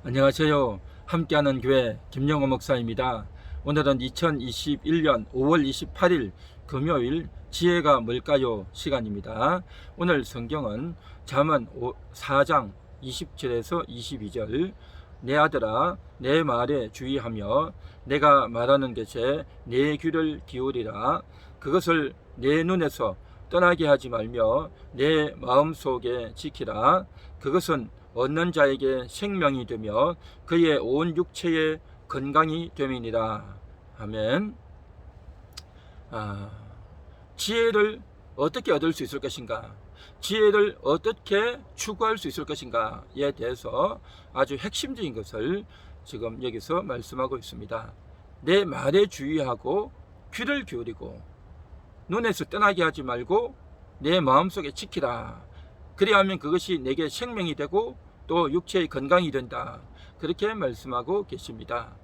안녕하세요. 함께하는 교회 김영호 목사입니다. 오늘은 2021년 5월 28일 금요일 지혜가 뭘까요? 시간입니다. 오늘 성경은 잠언 4장 27에서 22절. 내 아들아 내 말에 주의하며 내가 말하는 것에 내 귀를 기울이라. 그것을 내 눈에서 떠나게 하지 말며 내 마음속에 지키라. 그것은 얻는 자에게 생명이 되며 그의 온 육체의 건강이 됨이니라. 아멘. 지혜를 어떻게 얻을 수 있을 것인가, 지혜를 어떻게 추구할 수 있을 것인가에 대해서 아주 핵심적인 것을 지금 여기서 말씀하고 있습니다. 내 말에 주의하고 귀를 기울이고 눈에서 떠나게 하지 말고 내 마음속에 지키라. 그리하면 그것이 내게 생명이 되고 또 육체의 건강이 된다. 그렇게 말씀하고 계십니다.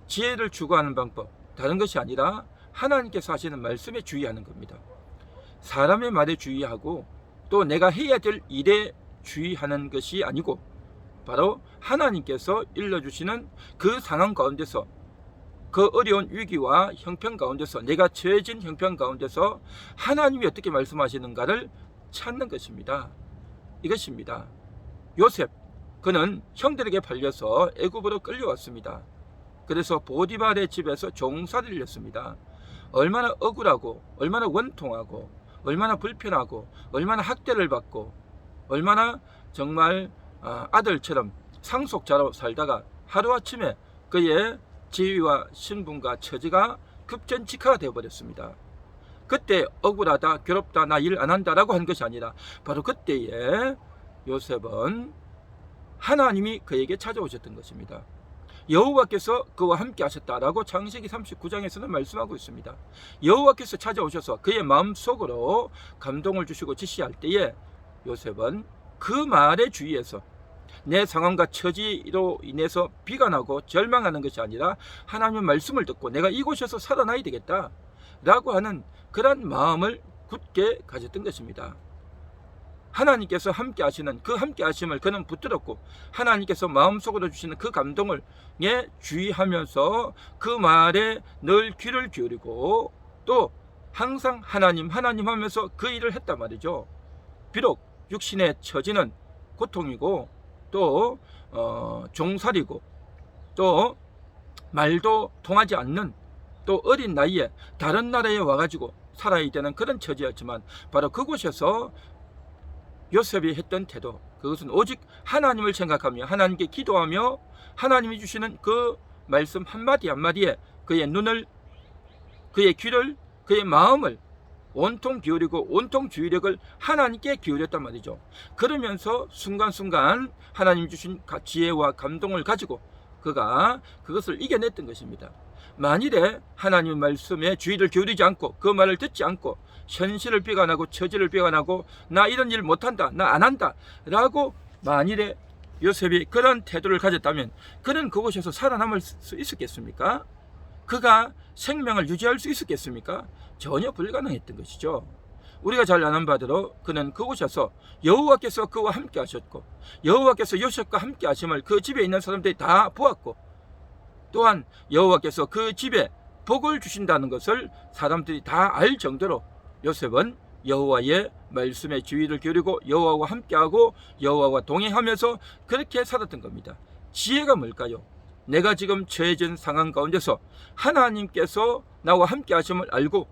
지혜를 추구하는 방법, 다른 것이 아니라 하나님께서 하시는 말씀에 주의하는 겁니다. 사람의 말에 주의하고 또 내가 해야 될 일에 주의하는 것이 아니고 바로 하나님께서 일러주시는 그 상황 가운데서, 그 어려운 위기와 형편 가운데서, 내가 처해진 형편 가운데서 하나님이 어떻게 말씀하시는가를 찾는 것입니다. 이것입니다. 요셉, 그는 형들에게 팔려서 애굽으로 끌려왔습니다. 그래서 보디발의 집에서 종살이를 했습니다. 얼마나 억울하고 얼마나 원통하고 얼마나 불편하고 얼마나 학대를 받고 얼마나 정말 아들처럼 상속자로 살다가 하루아침에 그의 지위와 신분과 처지가 급전직하가 되어버렸습니다. 그때 억울하다, 괴롭다, 나 일 안 한다 라고 한 것이 아니라 바로 그때에 요셉은 하나님이 그에게 찾아오셨던 것입니다. 여호와께서 그와 함께 하셨다라고 창세기 39장에서는 말씀하고 있습니다. 여호와께서 찾아오셔서 그의 마음속으로 감동을 주시고 지시할 때에 요셉은 그 말에 주의해서 내 상황과 처지로 인해서 비관하고 절망하는 것이 아니라 하나님의 말씀을 듣고 내가 이곳에서 살아나야 되겠다 라고 하는 그런 마음을 굳게 가졌던 것입니다. 하나님께서 함께 하시는 그 함께 하심을 그는 붙들었고 하나님께서 마음속으로 주시는 그 감동을 주의하면서 그 말에 늘 귀를 기울이고 또 항상 하나님 하면서 그 일을 했단 말이죠. 비록 육신의 처지는 고통이고 또 종살이고 또 말도 통하지 않는 또 어린 나이에 다른 나라에 와가지고 살아야 되는 그런 처지였지만 바로 그곳에서 요셉이 했던 태도, 그것은 오직 하나님을 생각하며 하나님께 기도하며 하나님이 주시는 그 말씀 한마디 한마디에 그의 눈을, 그의 귀를, 그의 마음을 온통 기울이고 온통 주의력을 하나님께 기울였단 말이죠. 그러면서 순간순간 하나님 주신 지혜와 감동을 가지고 그가 그것을 이겨냈던 것입니다. 만일에 하나님의 말씀에 주의를 기울이지 않고 그 말을 듣지 않고 현실을 비관하고 처지를 비관하고 나 이런 일 못한다, 나 안 한다 라고 만일에 요셉이 그런 태도를 가졌다면 그는 그곳에서 살아남을 수 있었겠습니까? 그가 생명을 유지할 수 있었겠습니까? 전혀 불가능했던 것이죠. 우리가 잘 아는 바대로 그는 그곳에서 여호와께서 그와 함께 하셨고 여호와께서 요셉과 함께 하심을 그 집에 있는 사람들이 다 보았고 또한 여호와께서 그 집에 복을 주신다는 것을 사람들이 다 알 정도로 요셉은 여호와의 말씀에 주의를 기울이고 여호와와 함께하고 여호와와 동행하면서 그렇게 살았던 겁니다. 지혜가 뭘까요? 내가 지금 처해진 상황 가운데서 하나님께서 나와 함께 하심을 알고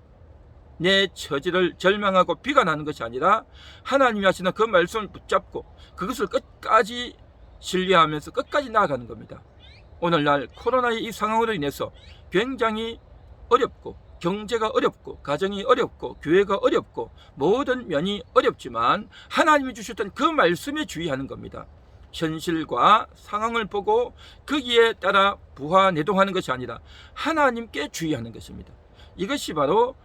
내 처지를 절망하고 비관하는 것이 아니라 하나님이 하시는 그 말씀을 붙잡고 그것을 끝까지 신뢰하면서 끝까지 나아가는 겁니다. 오늘날 코로나의 이 상황으로 인해서 굉장히 어렵고 경제가 어렵고 가정이 어렵고 교회가 어렵고 모든 면이 어렵지만 하나님이 주셨던 그 말씀에 주의하는 겁니다. 현실과 상황을 보고 거기에 따라 부하내동하는 것이 아니라 하나님께 주의하는 것입니다. 이것이 바로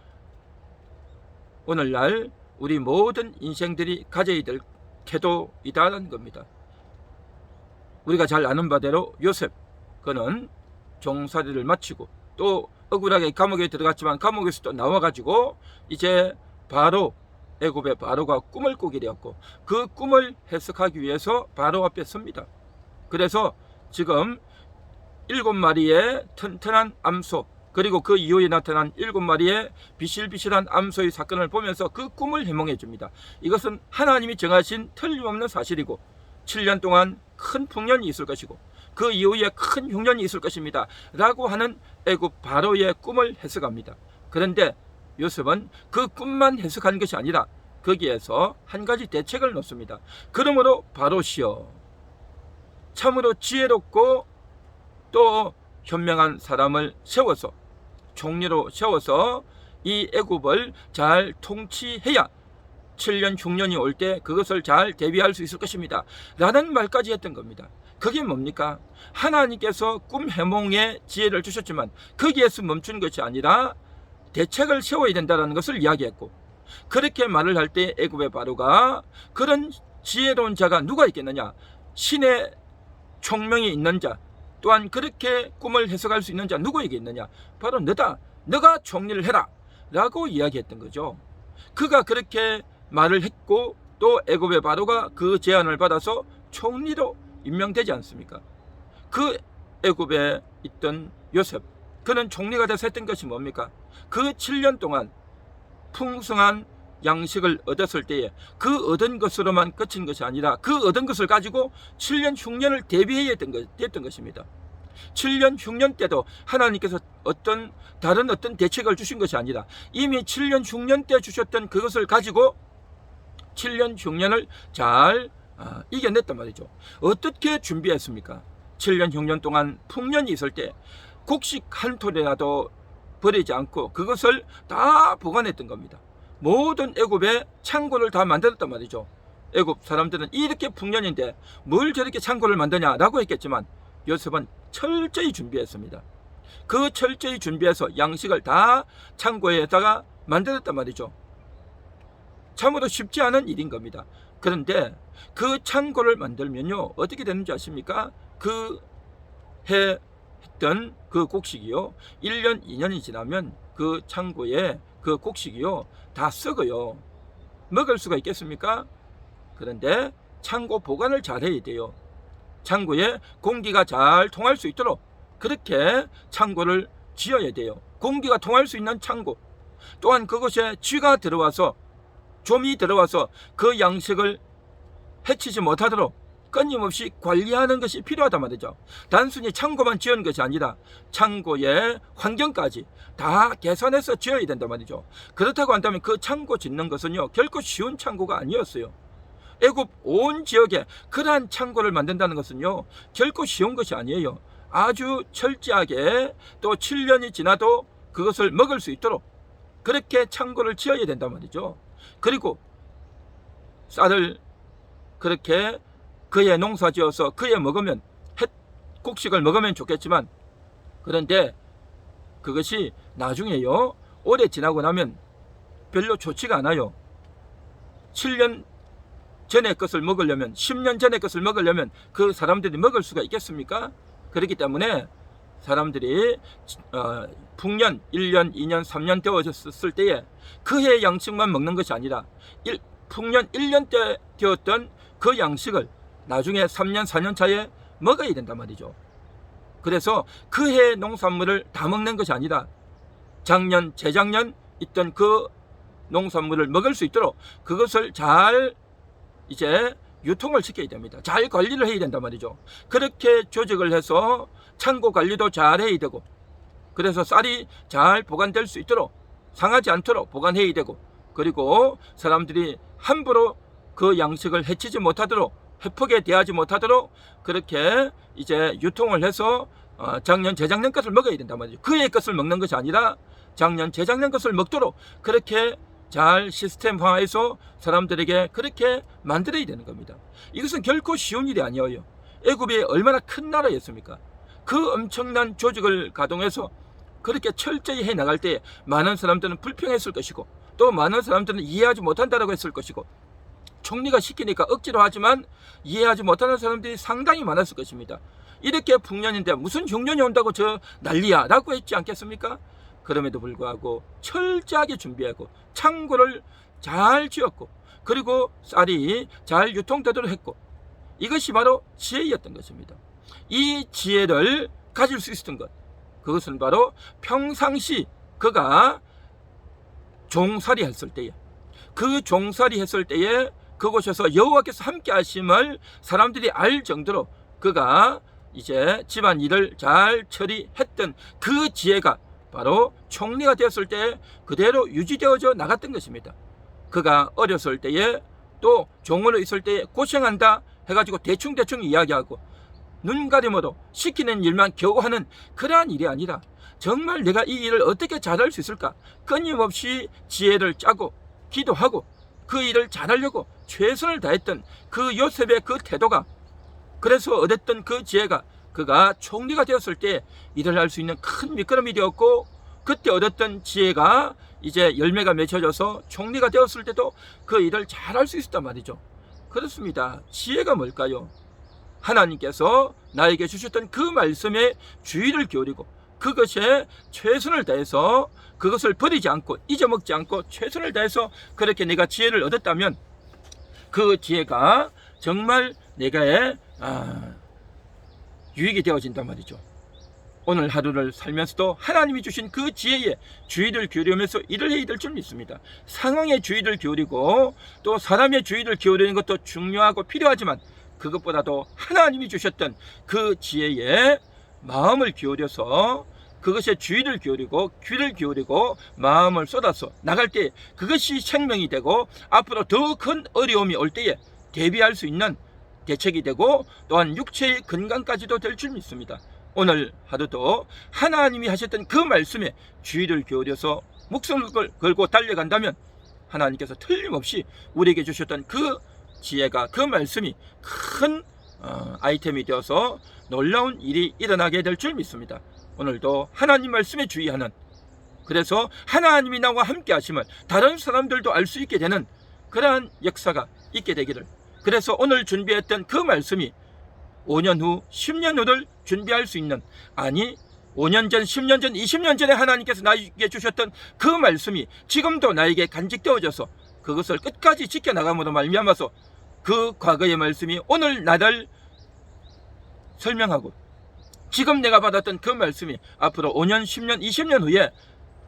오늘날 우리 모든 인생들이 가져야 될 태도이다라는 겁니다. 우리가 잘 아는 바대로 요셉, 그는 종살이를 마치고 또 억울하게 감옥에 들어갔지만 감옥에서 또 나와가지고 이제 바로 애굽의 바로가 꿈을 꾸게 되었고 그 꿈을 해석하기 위해서 바로 앞에 섭니다. 그래서 지금 7마리의 튼튼한 암소, 그리고 그 이후에 나타난 7마리의 비실비실한 암소의 사건을 보면서 그 꿈을 해몽해 줍니다. 이것은 하나님이 정하신 틀림없는 사실이고 7년 동안 큰 풍년이 있을 것이고 그 이후에 큰 흉년이 있을 것입니다 라고 하는 애굽 바로의 꿈을 해석합니다. 그런데 요셉은 그 꿈만 해석한 것이 아니라 거기에서 한 가지 대책을 놓습니다. 그러므로 바로시여, 참으로 지혜롭고 또 현명한 사람을 세워서, 총리로 세워서 이 애굽을 잘 통치해야 7년 흉년이 올 때 그것을 잘 대비할 수 있을 것입니다 라는 말까지 했던 겁니다. 그게 뭡니까? 하나님께서 꿈 해몽의 지혜를 주셨지만 거기에서 멈춘 것이 아니라 대책을 세워야 된다는 것을 이야기했고, 그렇게 말을 할 때 애굽의 바로가 그런 지혜로운 자가 누가 있겠느냐? 신의 총명이 있는 자, 또한 그렇게 꿈을 해석할 수 있는 자 누구에게 있느냐? 바로 너다. 너가 총리를 해라 라고 이야기했던 거죠. 그가 그렇게 말을 했고 또 애굽의 바로가 그 제안을 받아서 총리로 임명되지 않습니까? 그 애굽에 있던 요셉, 그는 총리가 돼서 했던 것이 뭡니까? 그 7년 동안 풍성한 양식을 얻었을 때에 그 얻은 것으로만 그친 것이 아니라 그 얻은 것을 가지고 7년 흉년을 대비해야 됐던 것입니다. 7년 흉년 때도 하나님께서 다른 어떤 대책을 주신 것이 아니라 이미 7년 흉년 때 주셨던 그것을 가지고 7년 흉년을 잘 이겨냈단 말이죠. 어떻게 준비했습니까? 7년 흉년 동안 풍년이 있을 때 곡식 한 톨이라도 버리지 않고 그것을 다 보관했던 겁니다. 모든 애굽의 창고를 다 만들었단 말이죠. 애굽 사람들은 이렇게 풍년인데 뭘 저렇게 창고를 만드냐라고 했겠지만 요셉은 철저히 준비했습니다. 그 철저히 준비해서 양식을 다 창고에다가 만들었단 말이죠. 참으로 쉽지 않은 일인 겁니다. 그런데 그 창고를 만들면요 어떻게 되는지 아십니까? 그 해 했던 그 곡식이요 1년 2년이 지나면 그 창고에 그 곡식이요 다 썩어요. 먹을 수가 있겠습니까? 그런데 창고 보관을 잘 해야 돼요. 창고에 공기가 잘 통할 수 있도록 그렇게 창고를 지어야 돼요. 공기가 통할 수 있는 창고, 또한 그곳에 쥐가 들어와서, 좀이 들어와서 그 양식을 해치지 못하도록 끊임없이 관리하는 것이 필요하단 말이죠. 단순히 창고만 지은 것이 아니라 창고의 환경까지 다 계산해서 지어야 된단 말이죠. 그렇다고 한다면 그 창고 짓는 것은요 결코 쉬운 창고가 아니었어요. 애굽 온 지역에 그러한 창고를 만든다는 것은요 결코 쉬운 것이 아니에요. 아주 철저하게 또 7년이 지나도 그것을 먹을 수 있도록 그렇게 창고를 지어야 된단 말이죠. 그리고 쌀을 그렇게 그의 농사 지어서 그에 먹으면 곡식을 먹으면 좋겠지만, 그런데 그것이 나중에요 오래 지나고 나면 별로 좋지가 않아요. 7년 전의 것을 먹으려면, 10년 전의 것을 먹으려면 그 사람들이 먹을 수가 있겠습니까? 그렇기 때문에 사람들이 풍년 1년 2년 3년 되어졌을 때에 그해 양식만 먹는 것이 아니라 풍년 1년 때 되었던 그 양식을 나중에 3년 4년 차에 먹어야 된단 말이죠. 그래서 그해 농산물을 다 먹는 것이 아니라 작년 재작년 있던 그 농산물을 먹을 수 있도록 그것을 잘 이제 유통을 시켜야 됩니다. 잘 관리를 해야 된단 말이죠. 그렇게 조직을 해서 창고 관리도 잘 해야 되고, 그래서 쌀이 잘 보관될 수 있도록 상하지 않도록 보관해야 되고, 그리고 사람들이 함부로 그 양식을 해치지 못하도록, 해프게 대하지 못하도록 그렇게 이제 유통을 해서 작년 재작년 것을 먹어야 된단 말이죠. 그의 것을 먹는 것이 아니라 작년 재작년 것을 먹도록 그렇게 잘 시스템화해서 사람들에게 그렇게 만들어야 되는 겁니다. 이것은 결코 쉬운 일이 아니에요. 애굽이 얼마나 큰 나라였습니까? 그 엄청난 조직을 가동해서 그렇게 철저히 해나갈 때 많은 사람들은 불평했을 것이고, 또 많은 사람들은 이해하지 못한다고 했을 것이고, 총리가 시키니까 억지로 하지만 이해하지 못하는 사람들이 상당히 많았을 것입니다. 이렇게 풍년인데 무슨 흉년이 온다고 저 난리야 라고 했지 않겠습니까? 그럼에도 불구하고 철저하게 준비하고 창고를 잘 지었고, 그리고 쌀이 잘 유통되도록 했고, 이것이 바로 지혜였던 것입니다. 이 지혜를 가질 수 있었던 것, 그것은 바로 평상시 그가 종살이 했을 때에, 그 종살이 했을 때에 그곳에서 여호와께서 함께 하심을 사람들이 알 정도로 그가 이제 집안일을 잘 처리했던 그 지혜가 바로 총리가 되었을 때 그대로 유지되어져 나갔던 것입니다. 그가 어렸을 때에 또 종으로 있을 때에 고생한다 해가지고 대충 이야기하고 눈가림으로 시키는 일만 겨우 하는 그러한 일이 아니라 정말 내가 이 일을 어떻게 잘할 수 있을까, 끊임없이 지혜를 짜고 기도하고 그 일을 잘하려고 최선을 다했던 그 요셉의 그 태도가, 그래서 얻었던 그 지혜가 그가 총리가 되었을 때 일을 할 수 있는 큰 밑거름이 되었고, 그때 얻었던 지혜가 이제 열매가 맺혀져서 총리가 되었을 때도 그 일을 잘할 수 있었단 말이죠. 그렇습니다. 지혜가 뭘까요? 하나님께서 나에게 주셨던 그 말씀에 주의를 기울이고 그것에 최선을 다해서 그것을 버리지 않고 잊어먹지 않고 최선을 다해서 그렇게 내가 지혜를 얻었다면 그 지혜가 정말 내가의 유익이 되어진단 말이죠. 오늘 하루를 살면서도 하나님이 주신 그 지혜에 주의를 기울이면서 일을 해야 될 줄 믿습니다. 상황에 주의를 기울이고 또 사람의 주의를 기울이는 것도 중요하고 필요하지만 그것보다도 하나님이 주셨던 그 지혜에 마음을 기울여서 그것에 주의를 기울이고 귀를 기울이고 마음을 쏟아서 나갈 때 그것이 생명이 되고 앞으로 더 큰 어려움이 올 때에 대비할 수 있는 대책이 되고 또한 육체의 건강까지도 될 줄 믿습니다. 오늘 하루도 하나님이 하셨던 그 말씀에 주의를 기울여서 목숨을 걸고 달려간다면 하나님께서 틀림없이 우리에게 주셨던 그 지혜가, 그 말씀이 큰 아이템이 되어서 놀라운 일이 일어나게 될 줄 믿습니다. 오늘도 하나님 말씀에 주의하는, 그래서 하나님이 나와 함께 하심을 다른 사람들도 알 수 있게 되는 그러한 역사가 있게 되기를, 그래서 오늘 준비했던 그 말씀이 5년 후, 10년 후를 준비할 수 있는, 아니 5년 전, 10년 전, 20년 전에 하나님께서 나에게 주셨던 그 말씀이 지금도 나에게 간직되어져서 그것을 끝까지 지켜나감으로 말미암아서 그 과거의 말씀이 오늘 나를 설명하고 지금 내가 받았던 그 말씀이 앞으로 5년, 10년, 20년 후에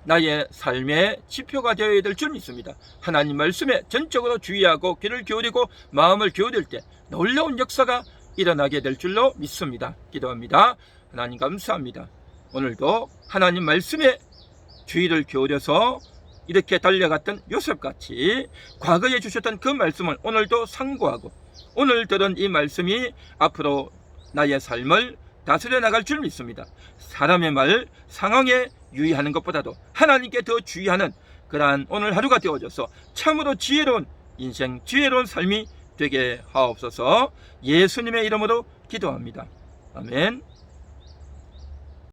나의 삶의 지표가 되어야 될 줄 믿습니다. 하나님 말씀에 전적으로 주의하고 귀를 기울이고 마음을 기울일 때 놀라운 역사가 일어나게 될 줄로 믿습니다. 기도합니다. 하나님 감사합니다. 오늘도 하나님 말씀에 주의를 기울여서 이렇게 달려갔던 요셉같이 과거에 주셨던 그 말씀을 오늘도 상고하고 오늘 들은 이 말씀이 앞으로 나의 삶을 다스려 나갈 줄 믿습니다. 사람의 말, 상황에 유의하는 것보다도 하나님께 더 주의하는 그러한 오늘 하루가 되어져서 참으로 지혜로운 인생, 지혜로운 삶이 되게 하옵소서. 예수님의 이름으로 기도합니다. 아멘.